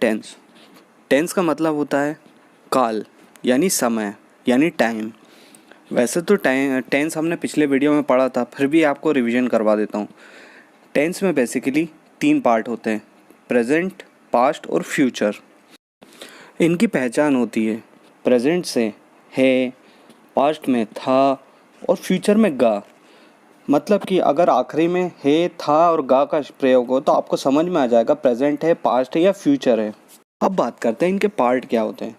Tense. Tense का मतलब होता है काल, यानी समय, यानी टाइम। वैसे तो टेंस हमने पिछले वीडियो में पढ़ा था, फिर भी आपको रिवीजन करवा देता हूँ। टेंस में बेसिकली 3 पार्ट होते हैं, प्रेजेंट, पास्ट और फ्यूचर। इनकी पहचान होती है प्रेजेंट से है, पास्ट में था और फ्यूचर में गा। मतलब कि अगर आखिरी में है, था और गा का प्रयोग हो तो आपको समझ में आ जाएगा प्रेजेंट है, पास्ट है या फ्यूचर है। अब बात करते हैं इनके पार्ट क्या होते हैं।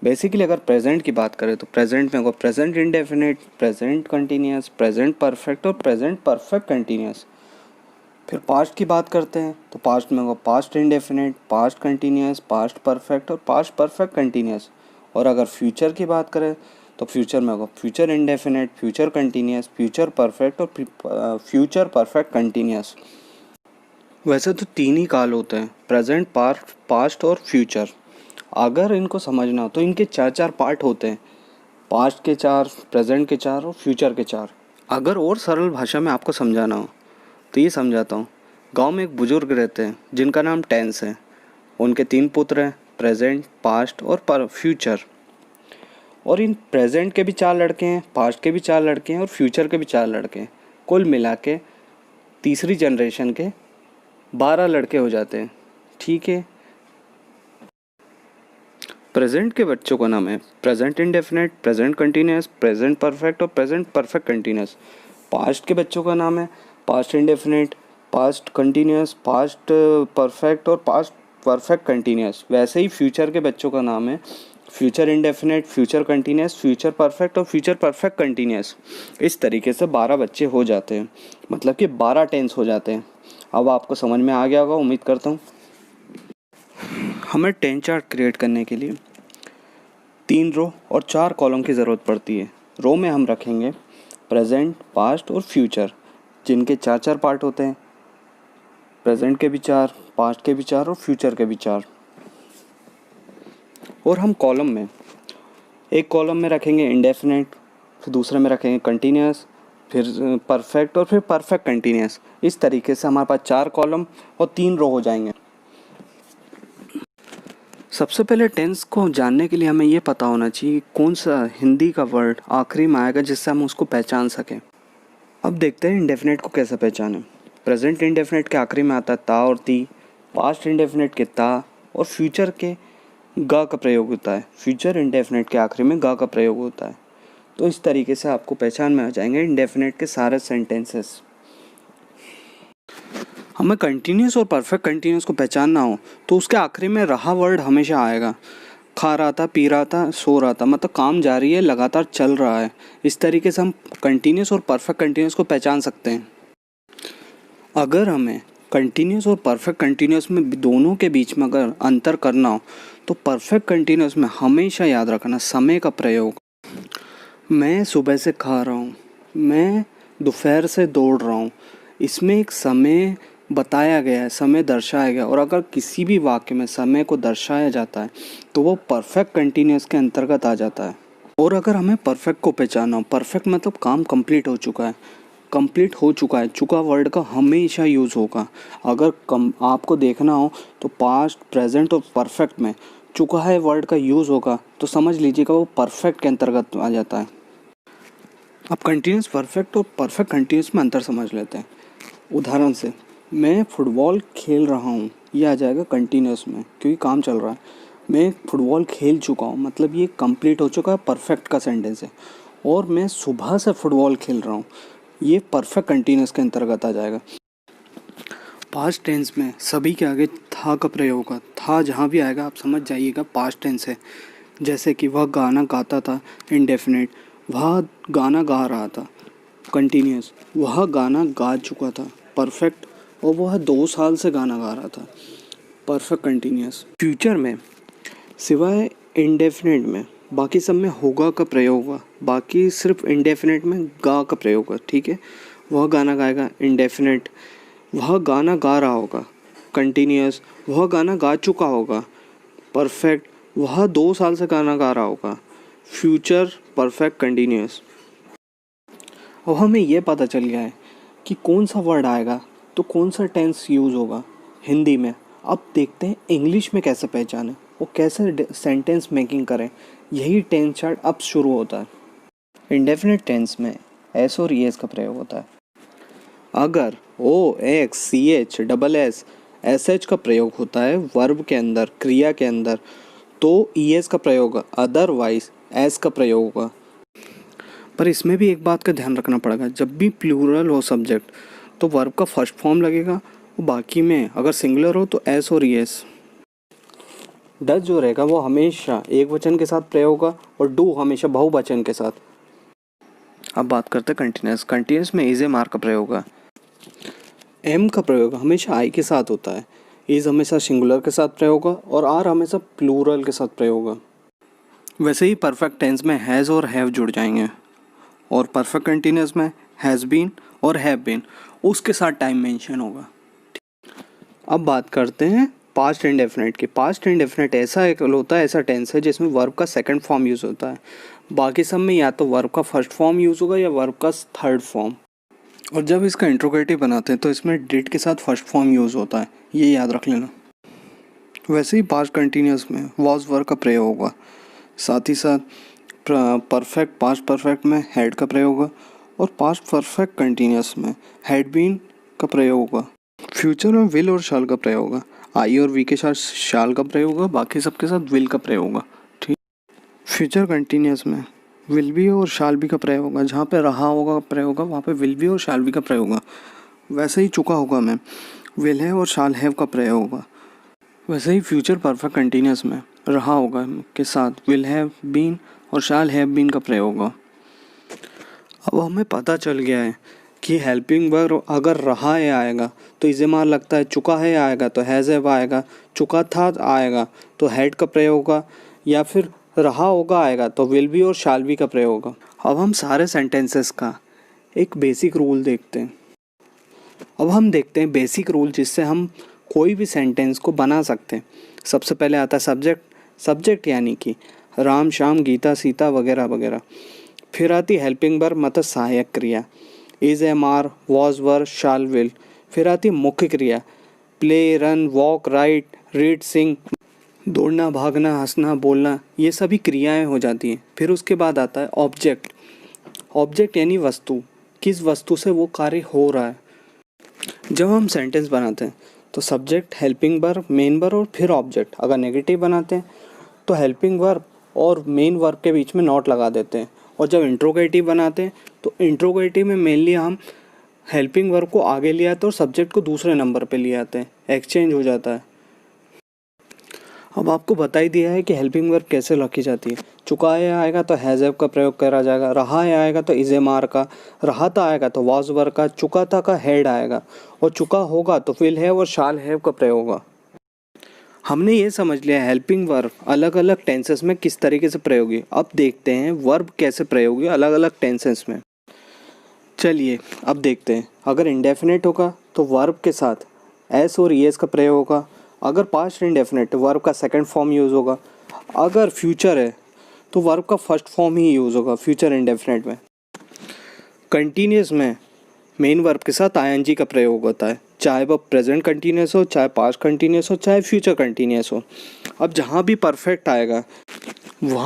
बेसिकली अगर प्रेजेंट की बात करें तो प्रेजेंट में होगा present indefinite, present continuous, present perfect और प्रेजेंट परफेक्ट कंटिन्यूस। फिर पास्ट की बात करते हैं तो पास्ट में होगा past indefinite, past continuous, past perfect और पास्ट परफेक्ट कंटिन्यूस। और अगर फ्यूचर की बात करें तो फ्यूचर में होगा future indefinite, future continuous, future perfect और फ्यूचर परफेक्ट कंटिन्यूस। वैसे तो 3 ही काल होते हैं, प्रेजेंट, पास्ट और फ्यूचर। अगर इनको समझना हो तो इनके 4 पार्ट होते हैं, पास्ट के 4, प्रेजेंट के 4 और फ्यूचर के 4। अगर और सरल भाषा में आपको समझाना हो तो ये समझाता हूँ। गांव में एक बुजुर्ग रहते हैं जिनका नाम टेंस है। उनके 3 पुत्र हैं, प्रेजेंट, पास्ट और फ्यूचर। और इन प्रेजेंट के भी 4 लड़के हैं, पास्ट के भी 4 लड़के हैं और फ्यूचर के भी 4 लड़के हैं। कुल मिला के तीसरी जनरेशन के 12 लड़के हो जाते हैं। ठीक है। प्रेजेंट के बच्चों का नाम है present indefinite, present continuous, present perfect और प्रेजेंट परफेक्ट कंटिन्यूस। पास्ट के बच्चों का नाम है past indefinite, past continuous, past perfect और पास्ट परफेक्ट कंटिन्यूस। वैसे ही फ्यूचर के बच्चों का नाम है future indefinite, future continuous, future perfect और फ्यूचर परफेक्ट कंटिन्यूस। इस तरीके से 12 बच्चे हो जाते हैं, मतलब कि 12 टेंस हो जाते हैं। अब आपको समझ में आ गया होगा, उम्मीद करता हूँ। हमें टेन चार्ट क्रिएट करने के लिए 3 रो और 4 कॉलम की ज़रूरत पड़ती है। रो में हम रखेंगे प्रेजेंट, पास्ट और फ्यूचर, जिनके 4 पार्ट होते हैं, प्रेजेंट के भी 4, पास्ट के भी 4 और फ्यूचर के भी 4। और हम कॉलम में, एक कॉलम में रखेंगे इंडेफिनिट, फिर दूसरे में रखेंगे कंटिन्यूस, फिर परफेक्ट और फिर परफेक्ट कंटिन्यूस। इस तरीके से हमारे पास 4 कॉलम और 3 रो हो जाएंगे। सबसे पहले टेंस को जानने के लिए हमें ये पता होना चाहिए कौन सा हिंदी का वर्ड आखिरी में आएगा जिससे हम उसको पहचान सकें। अब देखते हैं इंडेफिनिट को कैसे पहचानें। प्रेजेंट इंडेफिनिट के आखिरी में आता है ता और ती, पास्ट इंडेफिनिट के ता और फ्यूचर के गा का प्रयोग होता है। फ्यूचर इंडेफिनिट के आखिरी में गा का प्रयोग होता है। तो इस तरीके से आपको पहचान में आ जाएंगे इंडेफिनिट के सारे सेंटेंसेस। हमें कंटिन्यूस और परफेक्ट कंटिन्यूस को पहचानना हो तो उसके आखिरी में रहा वर्ड हमेशा आएगा। खा रहा था, पी रहा था, सो रहा था, मतलब काम जारी है, लगातार चल रहा है। इस तरीके से हम कंटिन्यूस और परफेक्ट कंटिन्यूस को पहचान सकते हैं। अगर हमें कंटिन्यूस और परफेक्ट कंटिन्यूस में दोनों के बीच में अगर अंतर करना हो तो परफेक्ट कंटिन्यूस में हमेशा याद रखना समय का प्रयोग। मैं सुबह से खा रहा हूँ, मैं दोपहर से दौड़ रहा हूँ, इसमें एक समय बताया गया है, समय दर्शाया गया। और अगर किसी भी वाक्य में समय को दर्शाया जाता है तो वो परफेक्ट कंटिन्यूस के अंतर्गत आ जाता है। और अगर हमें परफेक्ट को पहचानना हो, परफेक्ट मतलब काम कंप्लीट हो चुका है, कंप्लीट हो चुका है, चुका वर्ड का हमेशा यूज़ होगा। अगर आपको देखना हो तो पास्ट, प्रेजेंट और परफेक्ट में चुका है वर्ड का यूज़ होगा तो समझ लीजिएगा वो परफेक्ट के अंतर्गत आ जाता है। अब कंटिन्यूस परफेक्ट और परफेक्ट कंटिन्यूस में अंतर समझ लेते हैं। उदाहरण से, मैं फुटबॉल खेल रहा हूँ, ये आ जाएगा कंटिन्यूस में क्योंकि काम चल रहा है। मैं फुटबॉल खेल चुका हूँ, मतलब ये कंप्लीट हो चुका है, परफेक्ट का सेंटेंस है। और मैं सुबह से फुटबॉल खेल रहा हूँ, ये परफेक्ट कंटिन्यूस के अंतर्गत आ जाएगा। पास्ट टेंस में सभी के आगे था का प्रयोग होगा। था जहाँ भी आएगा आप समझ जाइएगा पास्ट टेंस है। जैसे कि वह गाना गाता था, इंडेफिनिट, वह गाना गा रहा था, कंटिन्यूस, वह गाना गा चुका था, परफेक्ट, और वह 2 साल से गाना गा रहा था, परफेक्ट कंटिन्यूस। फ्यूचर में सिवाय इंडेफिनिट में बाकी सब में होगा का प्रयोग हुआ, बाकी सिर्फ इंडेफिनिट में गा का प्रयोग हुआ। ठीक है। वह गाना गाएगा, इंडेफिनिट, वह गाना गा रहा होगा, कंटिन्यूस, वह गाना गा चुका होगा, परफेक्ट, वह 2 साल से गाना गा रहा होगा, फ्यूचर परफेक्ट कंटिन्यूस। अब हमें ये पता चल गया है कि कौन सा वर्ड आएगा तो कौन सा टेंस यूज़ होगा हिंदी में अब देखते हैं इंग्लिश में कैसे पहचानें और कैसे सेंटेंस मेकिंग करें। यही टेंस चार्ट अब शुरू होता है। इंडेफिनिट टेंस में एस और ईएस का प्रयोग होता है। अगर O X C H double S S H का प्रयोग होता है वर्ब के अंदर, क्रिया के अंदर, तो ईएस का प्रयोग होगा, अदरवाइज एस का प्रयोग होगा। पर इसमें भी एक बात का ध्यान रखना पड़ेगा, जब भी प्लूरल हो सब्जेक्ट तो वर्ब का फर्स्ट फॉर्म लगेगा, और बाकी में अगर सिंगुलर हो तो एस और ईएस। डज जो रहेगा वो हमेशा एक वचन के साथ प्रयोग होगा और डू हमेशा बहुवचन के साथ। अब बात करते हैं कंटिन्यूस। कंटिन्यूस में इज ए मार का प्रयोग होगा। एम का प्रयोग हमेशा आई के साथ होता है, इज हमेशा सिंगुलर के साथ प्रयोग होगा और आर हमेशा प्लूरल के साथ प्रयोग होगा। वैसे ही परफेक्ट टेंस में हैज़ और हैव जुड़ जाएंगे, और परफेक्ट कंटिन्यूस में हैज़ बीन और हैव बीन उसके साथ टाइम मेंशन होगा। अब बात करते हैं पास्ट इंडेफिनिट की। पास्ट इंडेफिनिट ऐसा एक होता है, ऐसा टेंस है जिसमें वर्ब का सेकंड फॉर्म यूज़ होता है। बाकी सब में या तो वर्ब का फर्स्ट फॉर्म यूज़ होगा या वर्ब का थर्ड फॉर्म। और जब इसका इंट्रोगेटिव बनाते हैं तो इसमें डिड के साथ फर्स्ट फॉर्म यूज़ होता है, ये याद रख लेना। वैसे ही पास्ट कंटिन्यूस में वॉज वर्ब का प्रयोग होगा, साथ ही साथ परफेक्ट पास्ट परफेक्ट में हैड का प्रयोग होगा और पास्ट परफेक्ट कंटिन्यूस में हैड बीन का प्रयोग होगा। फ्यूचर में विल और शाल का प्रयोग होगा, आई और वी के साथ शाल का प्रयोग होगा, बाकी सबके साथ विल का प्रयोग होगा। ठीक। फ्यूचर कंटिन्यूस में विल बी और शाल बी का प्रयोग होगा, जहाँ पे रहा होगा प्रयोग होगा वहाँ पे विल बी और शाल बी का प्रयोग होगा। वैसे ही चुका होगा मैं विल है और शाल हैव का प्रयोग होगा। वैसे ही फ्यूचर परफेक्ट कंटिन्यूस में रहा होगा के साथ विल हैव बीन और शाल हैव बीन का प्रयोग होगा। अब हमें पता चल गया है कि हेल्पिंग वर्ब अगर रहा है आएगा तो इसे मार लगता है, चुका है आएगा तो हैज़ हैव आएगा, चुका था आएगा तो हैड का प्रयोग होगा, या फिर रहा होगा आएगा तो विल बी और शाल बी का प्रयोग होगा। अब हम सारे सेंटेंसेस का एक बेसिक रूल देखते हैं। अब हम देखते हैं बेसिक रूल जिससे हम कोई भी सेंटेंस को बना सकते हैं। सबसे पहले आता है सब्जेक्ट। सब्जेक्ट यानी कि राम श्याम गीता सीता वगैरह वगैरह। फिर आती हेल्पिंग वर्ब मतलब सहायक क्रिया, is am are was were shall will. फिर आती मुख्य क्रिया, play run walk write read sing, दौड़ना भागना हंसना बोलना, ये सभी क्रियाएं हो जाती हैं। फिर उसके बाद आता है ऑब्जेक्ट। ऑब्जेक्ट यानी वस्तु, किस वस्तु से वो कार्य हो रहा है। जब हम सेंटेंस बनाते हैं तो subject helping verb main verb और फिर ऑब्जेक्ट। अगर नेगेटिव बनाते हैं तो हेल्पिंग वर्ब और मेन वर्ब के बीच में नॉट लगा देते हैं, और जब इंट्रोगेटिव बनाते हैं तो इंट्रोगेटिव में मेनली हम हेल्पिंग वर्ब को आगे ले आते हैं और सब्जेक्ट को दूसरे नंबर पे ले आते हैं, एक्सचेंज हो जाता है। अब आपको बता ही दिया है कि हेल्पिंग वर्ब कैसे लिखी जाती है। चुका है आएगा तो हैज़ हैव का प्रयोग करा जाएगा, रहा है आएगा तो इज एम आर का, रहा था आएगा तो वॉज वर का, चुका था का हैड आएगा, और चुका होगा तो विल हैव और शाल हैव का प्रयोग होगा। हमने ये समझ लिया हेल्पिंग वर्ब अलग अलग टेंसेस में किस तरीके से प्रयोगी। अब देखते हैं वर्ब कैसे प्रयोगी अलग अलग टेंसेस में। चलिए अब देखते हैं। अगर इंडेफिनेट होगा तो वर्ब के साथ एस और ईएस का प्रयोग होगा। अगर पास्ट इंडेफिनेट वर्ब का सेकंड फॉर्म यूज़ होगा। अगर फ्यूचर है तो वर्ब का फर्स्ट फॉर्म ही यूज़ होगा फ्यूचर इंडेफिनेट में। कंटिन्यूस में मेन वर्ब के साथ आईएनजी का प्रयोग होता है, चाहे वह प्रेजेंट कंटिन्यूस हो, चाहे पास्ट कंटिन्यूस हो, चाहे फ्यूचर कंटिन्यूस हो। अब जहाँ भी परफेक्ट आएगा वहाँ